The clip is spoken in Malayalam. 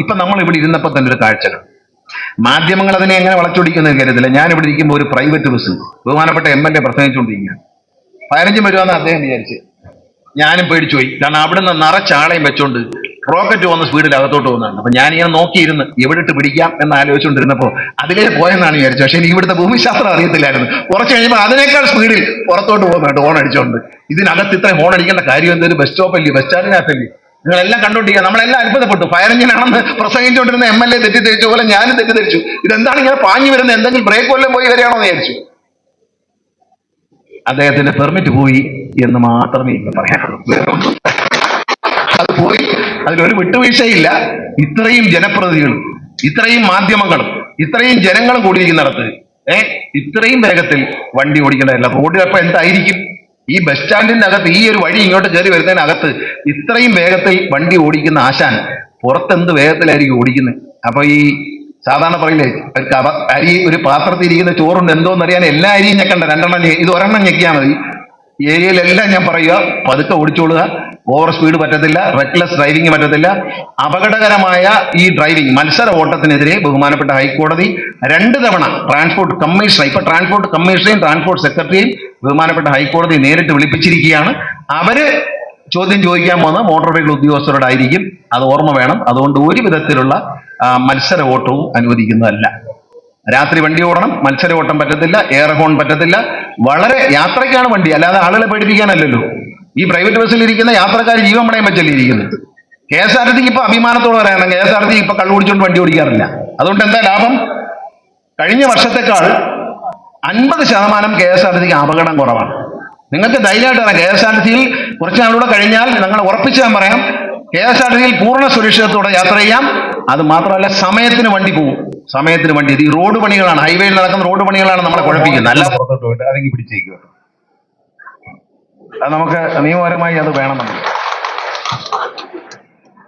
ഇപ്പൊ നമ്മൾ ഇവിടെ ഇരുന്നപ്പോൾ തന്നെ ഒരു കാഴ്ച. മാധ്യമങ്ങൾ അതിനെ എങ്ങനെ വളച്ചൊടിക്കുന്ന കരുതില്ല. ഞാൻ ഇവിടെ ഇരിക്കുമ്പോൾ ഒരു പ്രൈവറ്റ് ബസ് ബഹുമാനപ്പെട്ട MLA പ്രസംഗിച്ചുകൊണ്ടിരിക്കുക. 15 വരുവാന്ന് അദ്ദേഹം വിചാരിച്ച്. ഞാനും പേടിച്ചു പോയി. കാരണം അവിടുന്ന് നിറച്ചാളയും വെച്ചോണ്ട് റോക്കറ്റ് വന്ന സ്പീഡിൽ അകത്തോട്ട് പോകുന്നതാണ്. അപ്പൊ ഞാനിങ്ങനെ നോക്കിയിരുന്ന് എവിടെ ഇട്ട് പിടിക്കാം എന്ന് ആലോചിച്ചുകൊണ്ടിരുന്നപ്പോ അതിലേ പോയെന്നാണ് വിചാരിച്ചത്. പക്ഷെ എനിക്ക് ഇവിടുത്തെ ഭൂമിശാസ്ത്രം അറിയത്തില്ലായിരുന്നു. കുറച്ച് കഴിയുമ്പോൾ അതിനേക്കാൾ സ്പീഡിൽ പുറത്തോട്ട് പോകുന്നുണ്ട് ഹോൺ അടിച്ചോണ്ട്. ഇതിനകത്ത് ഇത്ര ഹോൺ അടിക്കേണ്ട കാര്യം എന്തൊരു ബസ് സ്റ്റോപ്പല്ലേ, ബസ് സ്റ്റാൻഡിനകത്തല്ലേ? നിങ്ങളെല്ലാം കണ്ടോണ്ടിരിക്കുക. നമ്മളെല്ലാം അത്ഭുതപ്പെട്ടു. ഫയർ എഞ്ചിനാണെന്ന് പ്രസംഗിച്ചുകൊണ്ടിരുന്ന MLA തെറ്റിദ്ധരിച്ച പോലെ ഞാനും തെറ്റിദ്ധരിച്ചു. ഇതെന്താണ് ഇങ്ങനെ പാഞ്ഞു വരുന്നത്, എന്തെങ്കിലും ബ്രേക്ക് വല്ലതും പോയി വരികയാണോ എന്ന് വിചാരിച്ചു. അദ്ദേഹത്തിന്റെ പെർമിറ്റ് പോയി എന്ന് മാത്രമേ ഇപ്പൊ പറയാനുള്ളൂ. അത് പോയി, അതിലൊരു വിട്ടുവീഴ്ചയില്ല. ഇത്രയും ജനപ്രതിനിധികളും ഇത്രയും മാധ്യമങ്ങളും ഇത്രയും ജനങ്ങളും കൂടിയിരിക്കുന്നിടത്ത് ഇത്രയും വേഗത്തിൽ വണ്ടി ഓടിക്കേണ്ടതല്ല. റോഡിൽ അപ്പൊ എന്തായിരിക്കും? ഈ ബസ് സ്റ്റാൻഡിന്റെ അകത്ത് ഈ ഒരു വഴി ഇങ്ങോട്ട് കയറി വരുന്നതിനകത്ത് ഇത്രയും വേഗത്തിൽ വണ്ടി ഓടിക്കുന്ന ആശാൻ പുറത്തെന്ത് വേഗത്തിലായിരിക്കും ഓടിക്കുന്നത്? അപ്പൊ ഈ സാധാരണ പറയില്ലേ, അരി ഒരു പാത്രത്തിൽ ഇരിക്കുന്ന ചോറുണ്ട് എന്തോന്നറിയാൻ എല്ലാ അരിയും ഞെക്കണ്ട, 2 എണ്ണം ഇത് 1 എണ്ണം ഞെക്കിയാൽ മതി. ഏരിയയിലെല്ലാം ഞാൻ പറയുക, പതുക്കെ ഓടിച്ചോളുക. ഓവർ സ്പീഡ് പറ്റത്തില്ല, റെക്ലെസ് ഡ്രൈവിംഗ് പറ്റത്തില്ല. അപകടകരമായ ഈ ഡ്രൈവിംഗ് മത്സര ഓട്ടത്തിനെതിരെ ബഹുമാനപ്പെട്ട ഹൈക്കോടതി 2 തവണ ട്രാൻസ്പോർട്ട് കമ്മീഷണർ, ഇപ്പൊ ട്രാൻസ്പോർട്ട് കമ്മീഷണറെയും ട്രാൻസ്പോർട്ട് സെക്രട്ടറിയും ബഹുമാനപ്പെട്ട ഹൈക്കോടതി നേരിട്ട് വിളിപ്പിച്ചിരിക്കുകയാണ്. അവര് ചോദ്യം ചോദിക്കാൻ പോകുന്ന മോട്ടോർ വെഹിക്കിൾ ഉദ്യോഗസ്ഥരോടായിരിക്കും. അത് ഓർമ്മ വേണം. അതുകൊണ്ട് ഒരു വിധത്തിലുള്ള മത്സര ഓട്ടവും അനുവദിക്കുന്നതല്ല. രാത്രി വണ്ടി ഓടണം, മത്സര ഓട്ടം പറ്റത്തില്ല, എയർ ഹോൺ പറ്റത്തില്ല. വളരെ യാത്രയ്ക്കാണ് വണ്ടി, അല്ലാതെ ആളുകളെ പേടിപ്പിക്കാനല്ലല്ലോ. ഈ പ്രൈവറ്റ് ബസ്സിൽ ഇരിക്കുന്ന യാത്രക്കാർ ജീവൻ പണയം വെച്ചല്ലേ ഇരിക്കുന്നത്. KSRTC ഇപ്പൊ അഭിമാനത്തോടെ പറയണം, KSRTC ഇപ്പൊ കള്ളു കുടിച്ചുകൊണ്ട് വണ്ടി ഓടിക്കാറില്ല. അതുകൊണ്ട് എന്താ ലാഭം? കഴിഞ്ഞ വർഷത്തെക്കാൾ 50% KSRTC അപകടം കുറവാണ്. നിങ്ങൾക്ക് ധൈര്യമായിട്ടാണ് KSRTC കുറച്ച് നാളൂടെ കഴിഞ്ഞാൽ ഞങ്ങൾ ഉറപ്പിച്ച് ഞാൻ പറയാം, KSRTC പൂർണ്ണ സുരക്ഷിതത്തോടെ യാത്ര ചെയ്യാം. അത് മാത്രമല്ല, സമയത്തിന് വണ്ടി പോകും. സമയത്തിന് വണ്ടി. ഇത് ഈ റോഡ് പണികളാണ്, ഹൈവേയിൽ നടക്കുന്ന റോഡ് പണികളാണ് നമ്മളെ കുഴപ്പിക്കുന്നത്. അല്ല പുറത്തോട്ട് പോയിട്ട് അതെങ്കിൽ പിടിച്ചേക്കുക. അത് നമുക്ക് നിയമപരമായി അത് വേണം. നമുക്ക്